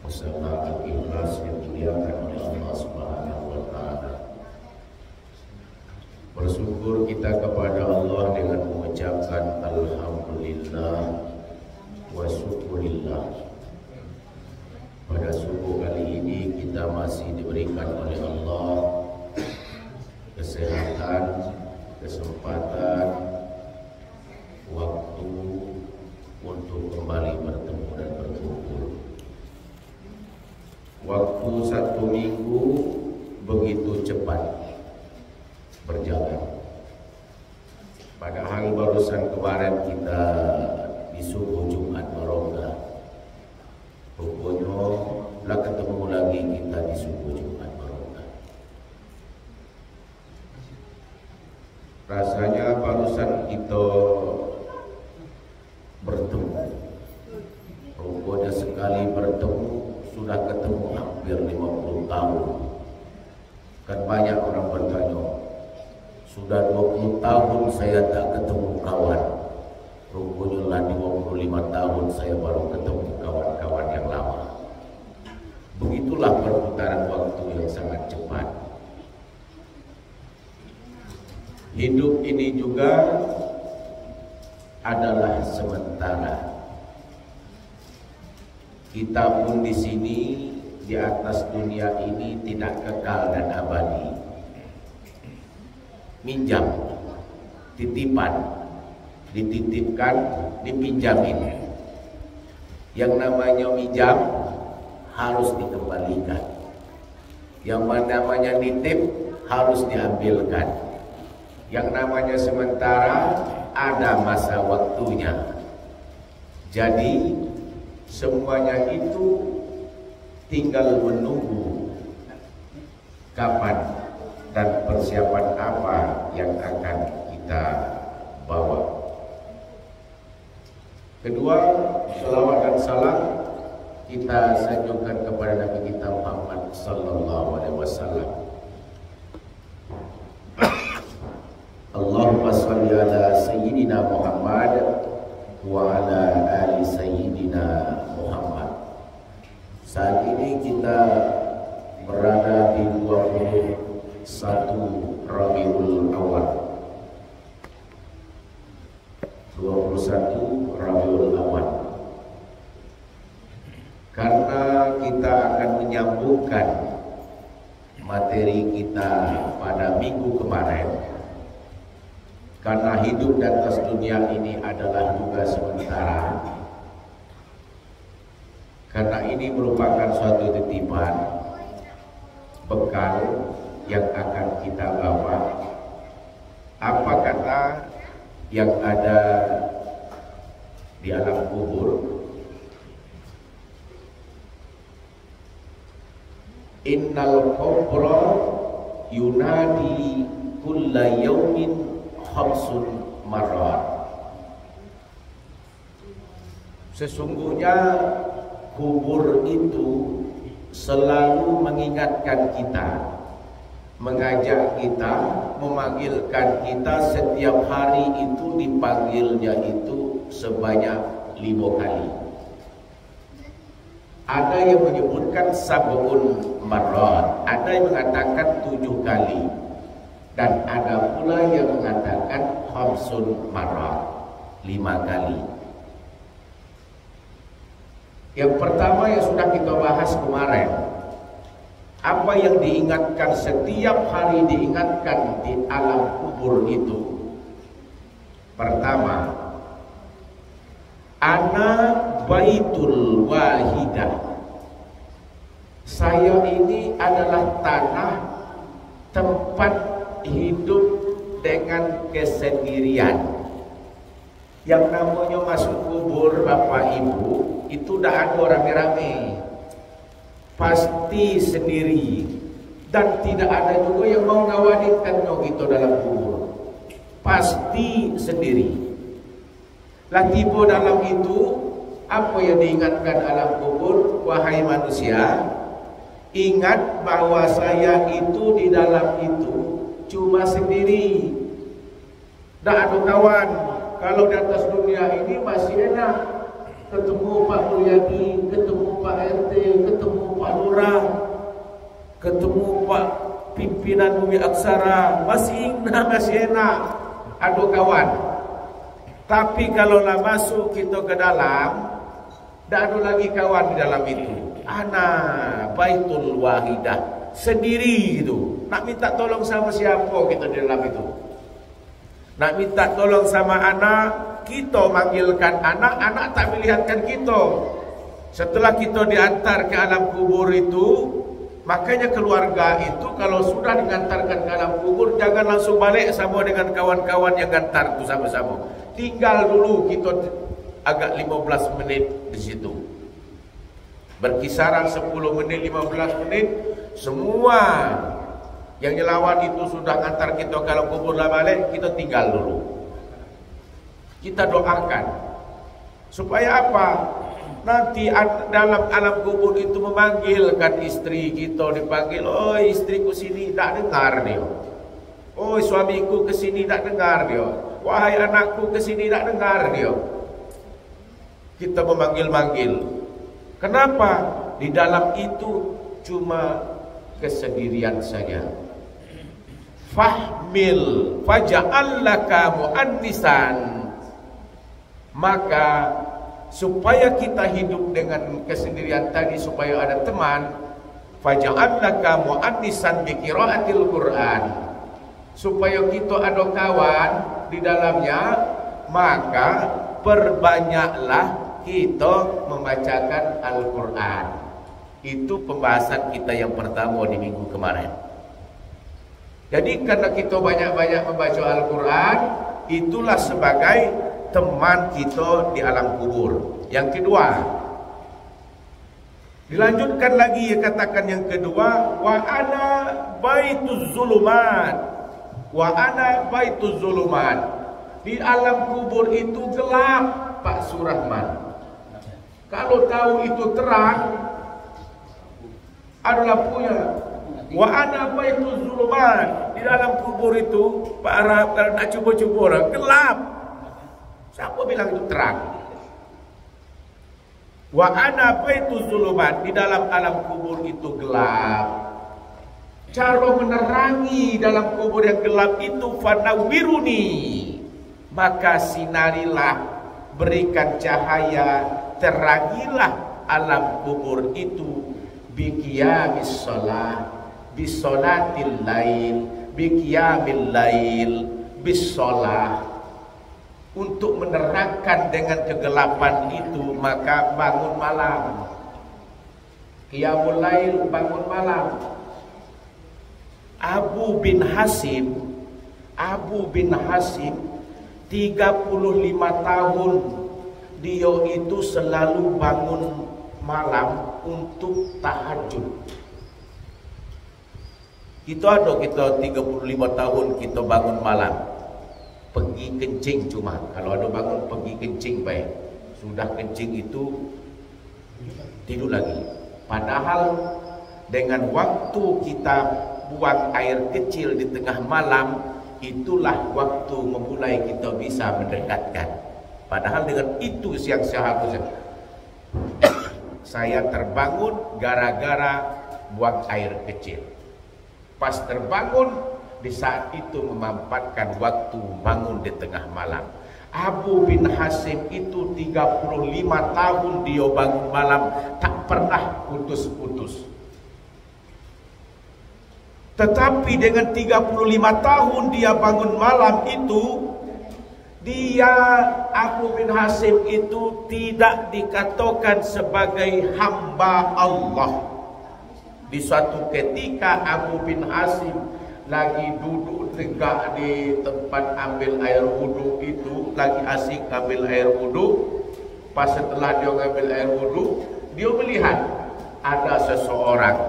usaha al-ikhlas yang dimuliakan oleh Allah Subhanahu wa Ta'ala. Bersyukur kita kepada Allah dengan mengucapkan alhamdulillah wa syukurillah. Pada subuh kali ini kita masih diberikan oleh Allah kesehatan, kesempatan, waktu untuk kembali bertemu dan berkumpul. Waktu 1 minggu begitu cepat berjalan. Padahal barusan kemarin kita di subuh Jumat Barokah. Rupanya lah ketemu lagi kita di subuh Jumat Barokah. Rasanya barusan kita bertemu. Rupanya sekali bertemu sudah ketemu hampir 50 tahun. Kan banyak orang bertanya, sudah 20 tahun saya tak ketemu kawan. Rupanya lah 25 tahun saya baru ketemu kawan-kawan yang lama. Begitulah perputaran waktu yang sangat cepat. Hidup ini juga adalah sementara. Kita pun di sini di atas dunia ini tidak kekal dan abadi. Minjam, titipan, dititipkan, dipinjamin. Yang namanya minjam harus dikembalikan. Yang namanya nitip harus diambilkan. Yang namanya sementara ada masa waktunya. Jadi semuanya itu tinggal menunggu kapan dan persiapan apa yang akan kita bawa. Kedua, selawat dan salam kita sanjungkan kepada Nabi kita Muhammad sallallahu alaihi wasallam. Allahumma shalli ala sayyidina Muhammad wa ala ali sayyidina Muhammad. Saat ini kita berada di 21 Rabiul Awal. 21 Rabiul Awal. Karena kita akan menyambungkan materi kita pada minggu kemarin. Karena hidup di atas dunia ini adalah juga sementara. Karena ini merupakan suatu titipan, bekal yang akan kita bawa. Apa kata yang ada di alam kubur? Innal qabra yunadi kulla yaumin khamsun marrat. Sesungguhnya kubur itu selalu mengingatkan kita, mengajak kita, memanggilkan kita. Setiap hari itu dipanggilnya itu sebanyak 5 kali. Ada yang menyebutkan sab'un marrat, ada yang mengatakan 7 kali, dan ada pula yang mengatakan khamsun marrat, 5 kali. Yang pertama yang sudah kita bahas kemarin, apa yang diingatkan setiap hari diingatkan di alam kubur itu? Pertama, ana baitul wahidah. Saya ini adalah tanah tempat hidup dengan kesendirian. Yang namanya masuk kubur Bapak Ibu itu tidak ada rame-rame, pasti sendiri, dan tidak ada juga yang mau ngawadinkannya gitu dalam kubur, pasti sendiri. Lah tiba dalam itu, apa yang diingatkan alam kubur? Wahai manusia, ingat bahwa saya itu di dalam itu cuma sendiri, tidak ada kawan. Kalau di atas dunia ini masih enak, ketemu Pak Mulyadi, ketemu Pak RT, ketemu Jayapura, ketemu Pak pimpinan Bumi Aksara, masih enak, aduh kawan. Tapi kalau lah masuk kita ke dalam, tak ada lagi kawan di dalam itu. Ana baitul wahidah, sendiri gitu. Nak minta tolong sama siapa kita di dalam itu? Nak minta tolong sama anak, kita manggilkan anak tak melihatkan kita. Setelah kita diantar ke alam kubur itu, makanya keluarga itu kalau sudah diantarkan ke alam kubur, jangan langsung balik sama dengan kawan-kawan yang antar itu sama-sama. Tinggal dulu kita agak 15 menit di situ. Berkisaran 10 menit, 15 menit, semua yang nyelawan itu sudah antar kita ke alam kubur lah balik, kita tinggal dulu. Kita doakan supaya apa? Nanti dalam alam kubur itu memanggilkan istri kita, dipanggil, "Oh istriku sini," tak dengar dia. "Oh suamiku ke sini," tak dengar dia. "Wahai anakku ke sini," tak dengar dia. Kita memanggil-manggil. Kenapa? Di dalam itu cuma kesendirian saja. Fahmil faja'allaka mu'annisan. Maka supaya kita hidup dengan kesendirian tadi, supaya ada teman, faja'allaka mu'annisan bi qiraatil Qur'an, supaya kita ada kawan di dalamnya, maka perbanyaklah kita membacakan Al-Quran. Itu pembahasan kita yang pertama di minggu kemarin. Jadi karena kita banyak-banyak membaca Al-Quran, itulah sebagai teman kita di alam kubur. Yang kedua, dilanjutkan lagi, katakan yang kedua, wa ana baituz zulumat. Wa ana baituz zulumat. Di alam kubur itu gelap, Pak Surahman. Kalau tahu itu terang, ada lampunya. Wa ana baituz zulumat. Di dalam kubur itu, Pak Arab, kalau nak cuba-cuba orang, gelap. Siapa bilang itu terang? Wa ana baituz zulumat. Di dalam alam kubur itu gelap. Cara menerangi dalam kubur yang gelap itu, fanawiruni, maka sinarilah, berikan cahaya, terangilah alam kubur itu, biqiyamis shalah, bisolatil lail, biqiyamil lail, bisolah. Untuk menerangkan dengan kegelapan itu, maka bangun malam. Qiyamul lail, bangun malam. Abu bin Hasim 35 tahun dia itu selalu bangun malam untuk tahajud. Kita 35 tahun kita bangun malam, pergi kencing. Cuma kalau ada bangun pergi kencing baik, sudah kencing itu tidur lagi. Padahal dengan waktu kita buang air kecil di tengah malam, itulah waktu memulai kita bisa mendekatkan. Padahal dengan itu yang seharusnya saya terbangun gara-gara buang air kecil. Pas terbangun, di saat itu memanfaatkan waktu bangun di tengah malam. Abu bin Hasim itu 35 tahun dia bangun malam, tak pernah putus-putus. Tetapi dengan 35 tahun dia bangun malam itu, dia, Abu bin Hasim itu tidak dikatakan sebagai hamba Allah. Di suatu ketika Abu bin Hasim lagi duduk tegak di tempat ambil air wudu itu, lagi asik ambil air wudu. Pas setelah dia ambil air wudu, dia melihat ada seseorang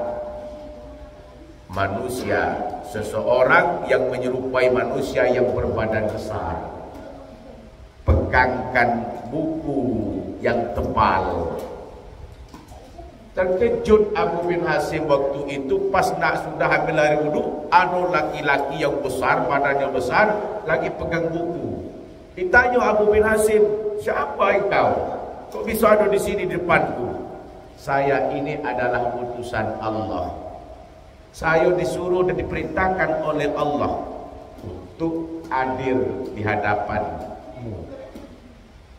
manusia, seseorang yang menyerupai manusia yang berbadan besar, pegangkan buku yang tebal. Terkejut Abu bin Hasim waktu itu, pas nak sudah ambil air wudu, ada laki-laki yang besar, badannya besar, lagi pegang buku. Ditanya Abu bin Hasim, siapa engkau? Kok bisa ada di sini di depanku? saya ini adalah utusan Allah. Saya disuruh dan diperintahkan oleh Allah untuk hadir di hadapanmu.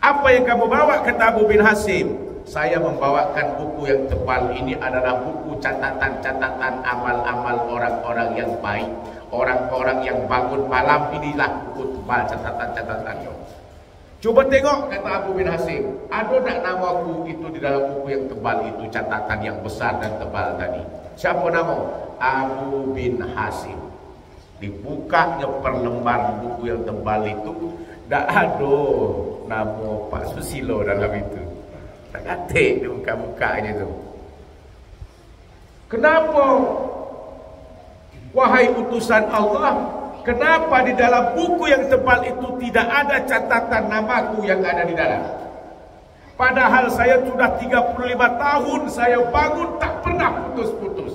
Apa yang kamu bawa, kata Abu bin Hasim? Saya membawakan buku yang tebal. Ini adalah buku catatan-catatan amal-amal orang-orang yang baik, orang-orang yang bangun malam. Inilah buku tebal catatan-catatannya. Coba tengok, kata Abu bin Hasim, ada tak namaku itu di dalam buku yang tebal itu, catatan yang besar dan tebal tadi? Siapa nama? Abu bin Hasim. Dibukanya per lembar buku yang tebal itu, tak ada nama Pak Susilo dalam itu. Tak katik di muka-mukanya tu. Kenapa? Wahai utusan Allah, kenapa di dalam buku yang tebal itu tidak ada catatan namaku yang ada di dalam? Padahal saya sudah 35 tahun saya bangun tak pernah putus-putus.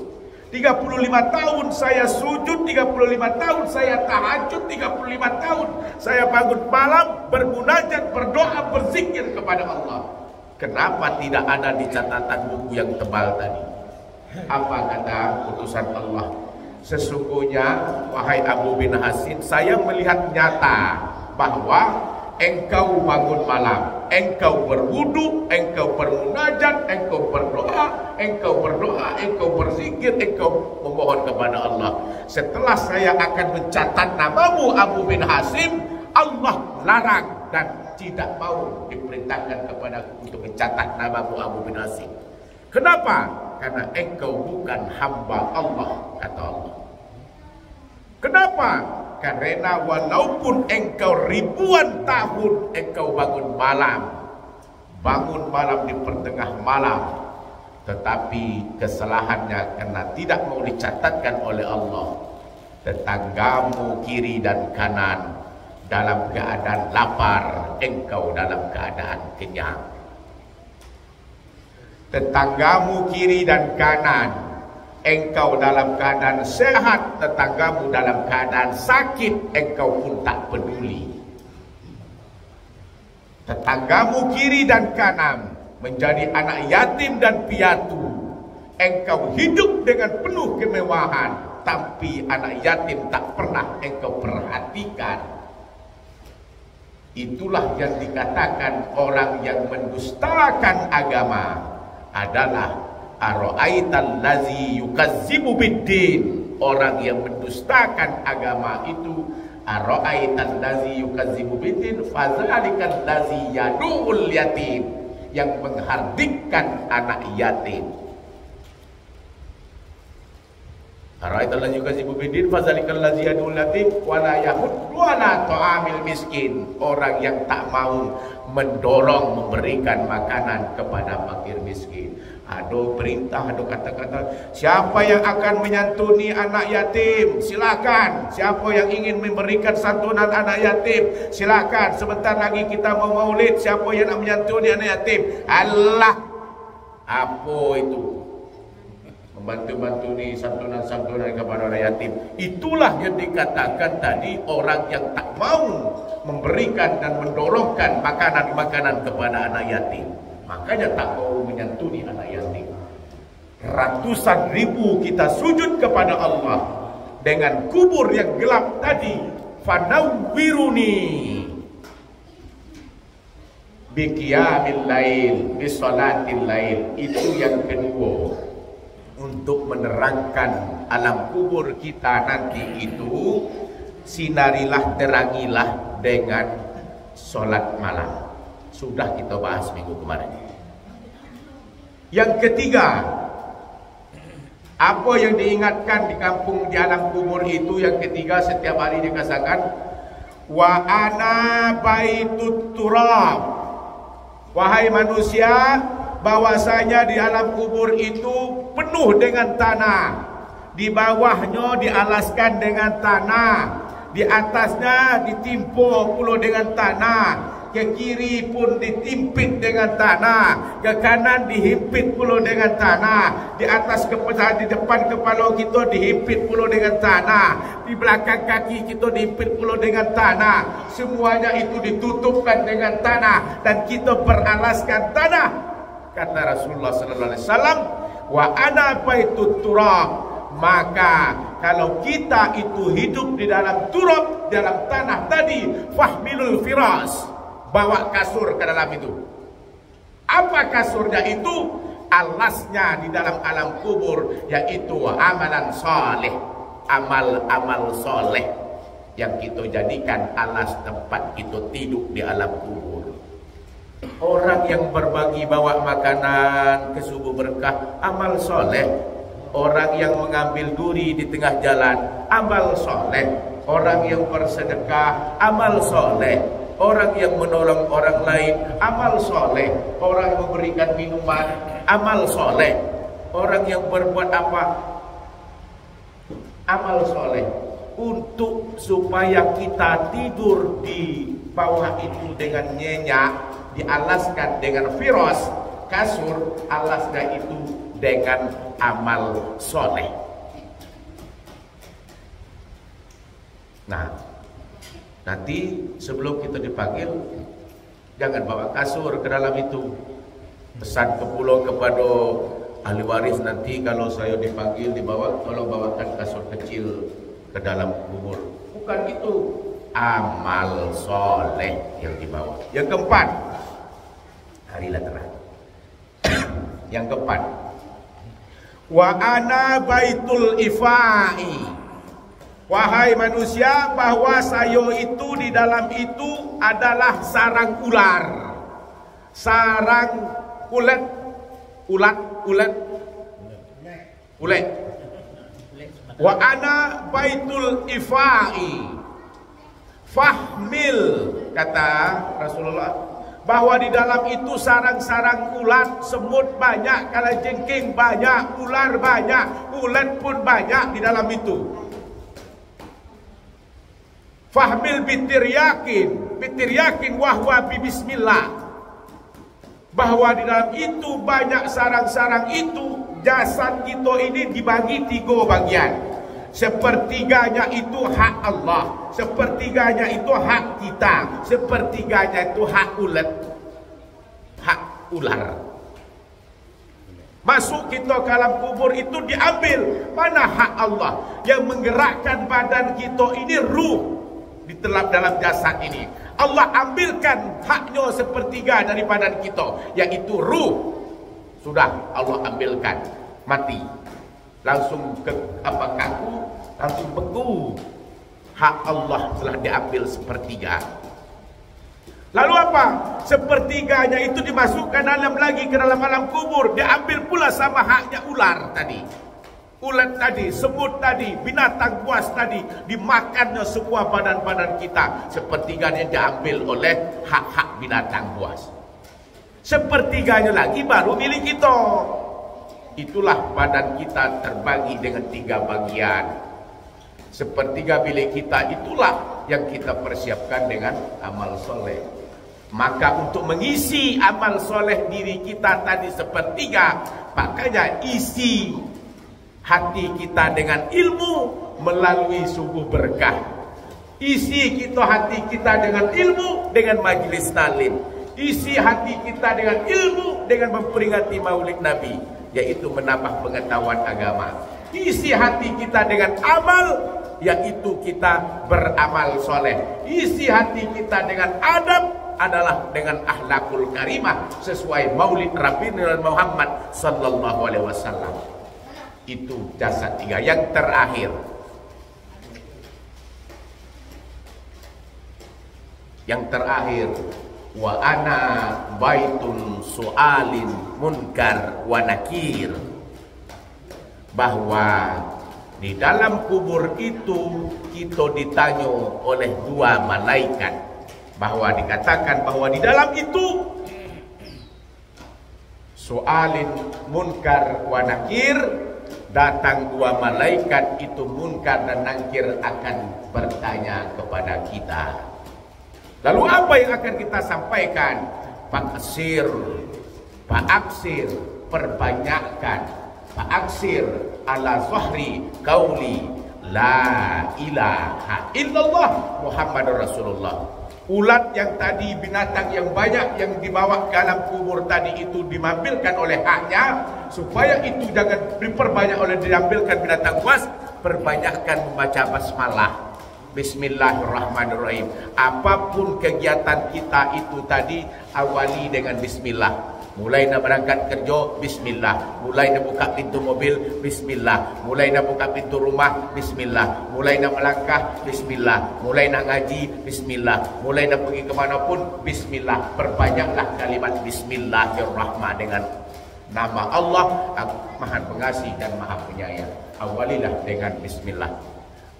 35 tahun saya sujud, 35 tahun saya tahajud, 35 tahun saya bangun malam bermunajat, berdoa, berzikir kepada Allah. Kenapa tidak ada di catatan buku yang tebal tadi? Apa kata utusan Allah? Sesungguhnya, wahai Abu bin Hasim, saya melihat nyata bahwa engkau bangun malam, engkau berwudu, engkau bermunajat, engkau berdoa, engkau berzikir, engkau memohon kepada Allah. Setelah saya akan mencatat namamu Abu bin Hasim, Allah larang dan tidak mau diperintahkan kepadaku untuk mencatat namamu Abu bin Hasim. Kenapa? Karena engkau bukan hamba Allah, kata Allah. Kenapa? Karena walaupun engkau ribuan tahun engkau bangun malam di pertengah malam, tetapi kesalahannya karena tidak mau dicatatkan oleh Allah, tetanggamu kiri dan kanan dalam keadaan lapar, engkau dalam keadaan kenyang. Tetanggamu kiri dan kanan, engkau dalam keadaan sehat, tetanggamu dalam keadaan sakit, engkau pun tak peduli. Tetanggamu kiri dan kanan menjadi anak yatim dan piatu, engkau hidup dengan penuh kemewahan, tapi anak yatim tak pernah engkau perhatikan. Itulah yang dikatakan orang yang mendustakan agama adalah ara'aital ladzi yukazzibu biddin. Orang yang mendustakan agama itu ara'aital ladzi yukazzibu biddin fadzalikal ladzi yad'ul yatim, yang menghardikkan anak yatim. Ara'aital ladzi yukazzibu biddin fadzalikal ladzi yad'ul yatim wa la yahuddu ala ta'amil miskin. Orang yang tak mau mendorong memberikan makanan kepada fakir miskin. Ada perintah, ada kata-kata, siapa yang akan menyantuni anak yatim, silakan. Siapa yang ingin memberikan santunan anak yatim, silakan. Sebentar lagi kita mau maulid, siapa yang nak menyantuni anak yatim? Allah, apa itu? Membantu-bantu ni santunan-santunan kepada anak yatim. Itulah yang dikatakan tadi, orang yang tak mau memberikan dan mendorongkan makanan-makanan kepada anak yatim, makanya tak mau menyantuni anak yatim. Ratusan ribu kita sujud kepada Allah dengan kubur yang gelap tadi. Fanawwiruni biqiyamil lail, bisolatil lail. Itu yang kedua, untuk menerangkan alam kubur kita nanti itu. Sinarilah, terangilah dengan solat malam. Sudah kita bahas minggu kemarin. Yang ketiga, apa yang diingatkan di kampung di alam kubur itu? Yang ketiga, setiap hari dikatakan wa ana baitut turab. Wahai manusia, bahwasanya di alam kubur itu penuh dengan tanah. Di bawahnya dialaskan dengan tanah, di atasnya ditimpa pula dengan tanah, ke kiri pun ditimpit dengan tanah, ke kanan dihimpit pula dengan tanah, di atas kepala, di depan kepala kita dihimpit pula dengan tanah, di belakang kaki kita dihimpit pula dengan tanah. Semuanya itu ditutupkan dengan tanah dan kita beralaskan tanah. kata Rasulullah sallallahu alaihi wasallam, wa ana baitut turab. Maka kalau kita itu hidup di dalam turab, dalam tanah tadi, fahmilul firas, bawa kasur ke dalam itu. Apa kasurnya itu? Alasnya di dalam alam kubur, yaitu amalan soleh, amal-amal soleh yang kita jadikan alas tempat kita tidur di alam kubur. Orang yang berbagi bawa makanan ke subuh berkah, amal soleh. Orang yang mengambil duri di tengah jalan, amal soleh. Orang yang bersedekah, amal soleh. Orang yang menolong orang lain, amal soleh. Orang yang memberikan minuman, amal soleh. Orang yang berbuat apa? Amal soleh. Untuk supaya kita tidur di bawah itu dengan nyenyak, dialaskan dengan firas, kasur, alasnya itu dengan amal soleh. Nah, nanti sebelum kita dipanggil, jangan bawa kasur ke dalam itu. Pesan ke pulau kepada ahli waris, nanti kalau saya dipanggil dibawa, tolong bawakan kasur kecil ke dalam kubur. Bukan itu, amal soleh yang dibawa. Yang keempat, harilah terang. Yang keempat, wa ana baitul ifai. Wahai manusia, bahwa saya itu di dalam itu adalah sarang ular. Sarang ulet. Wa ana baitul ifai. Fahmil, kata Rasulullah, bahwa di dalam itu sarang-sarang ulat, semut banyak, kalajengking banyak, ular banyak, ulet pun banyak di dalam itu. Fahmil bitir yakin wahwa bismillah, bahwa di dalam itu banyak sarang-sarang itu. Jasad kita ini dibagi 3 bagian. Sepertiganya itu hak Allah, sepertiganya itu hak kita, sepertiganya itu hak ulet, hak ular. Masuk kita ke alam kubur itu diambil. Mana hak Allah yang menggerakkan badan kita ini, ruh ditelap dalam jasad ini. Allah ambilkan haknya sepertiga dari badan kita, yaitu ruh. Sudah Allah ambilkan, mati. Langsung ke kaku, langsung beku. Hak Allah telah diambil sepertiga. Lalu apa? Sepertiganya itu dimasukkan lagi ke dalam alam kubur. Diambil pula sama haknya ular tadi, ulat tadi, semut tadi, binatang buas tadi. Dimakannya semua badan-badan kita. Sepertiganya diambil oleh hak-hak binatang buas. Sepertiganya lagi baru milik kita. Itulah badan kita terbagi dengan 3 bagian. Sepertiga milik kita itulah yang kita persiapkan dengan amal soleh. Maka untuk mengisi amal soleh diri kita tadi sepertiga, makanya isi hati kita dengan ilmu melalui subuh berkah. Isi kita hati kita dengan ilmu dengan majlis talim. Isi hati kita dengan ilmu dengan memperingati maulid Nabi, yaitu menambah pengetahuan agama. Isi hati kita dengan amal, yaitu kita beramal soleh. Isi hati kita dengan adab adalah dengan akhlakul karimah sesuai maulid Nabi Muhammad sallallahu alaihi wasallam. Itu jasad 3. Yang terakhir, wa ana baitun su'alin munkar wa nakir, bahwa di dalam kubur itu kita ditanya oleh 2 malaikat. Bahwa dikatakan bahwa di dalam itu su'alin munkar wa nakir, datang 2 malaikat itu, munkar dan nakir, akan bertanya kepada kita. Lalu apa yang akan kita sampaikan? Fa'aksir, perbanyakkan. Fa'aksir ala zahri qauli la ilaha illallah Muhammadur Rasulullah. Ulat yang tadi, binatang yang banyak yang dibawa ke alam kubur tadi itu diambilkan oleh haknya. Supaya itu jangan diperbanyak oleh diambilkan binatang buas, perbanyakkan membaca basmalah, Bismillahirrahmanirrahim. Apapun kegiatan kita itu tadi, awali dengan bismillah. Mulai nak berangkat kerja, bismillah. Mulai nak buka pintu mobil, bismillah. Mulai nak buka pintu rumah, bismillah. Mulai nak melangkah, bismillah. Mulai nak ngaji, bismillah. Mulai nak pergi ke manapun, bismillah. Perbanyaklah kalimat bismillahirrahmanirrahim dengan nama Allah Maha Pengasih dan Maha Penyayang. Awalilah dengan bismillah.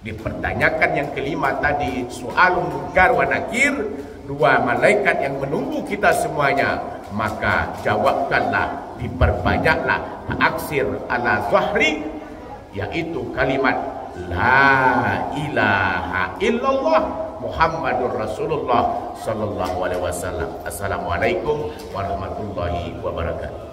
Dipertanyakan yang kelima tadi, soalun munkar wa nakir, dua malaikat yang menunggu kita semuanya. Maka jawabkanlah, diperbanyaklah, aksir ala zahri, yaitu kalimat la ilaha illallah Muhammadur Rasulullah sallallahu alaihi wasallam. Assalamualaikum warahmatullahi wabarakatuh.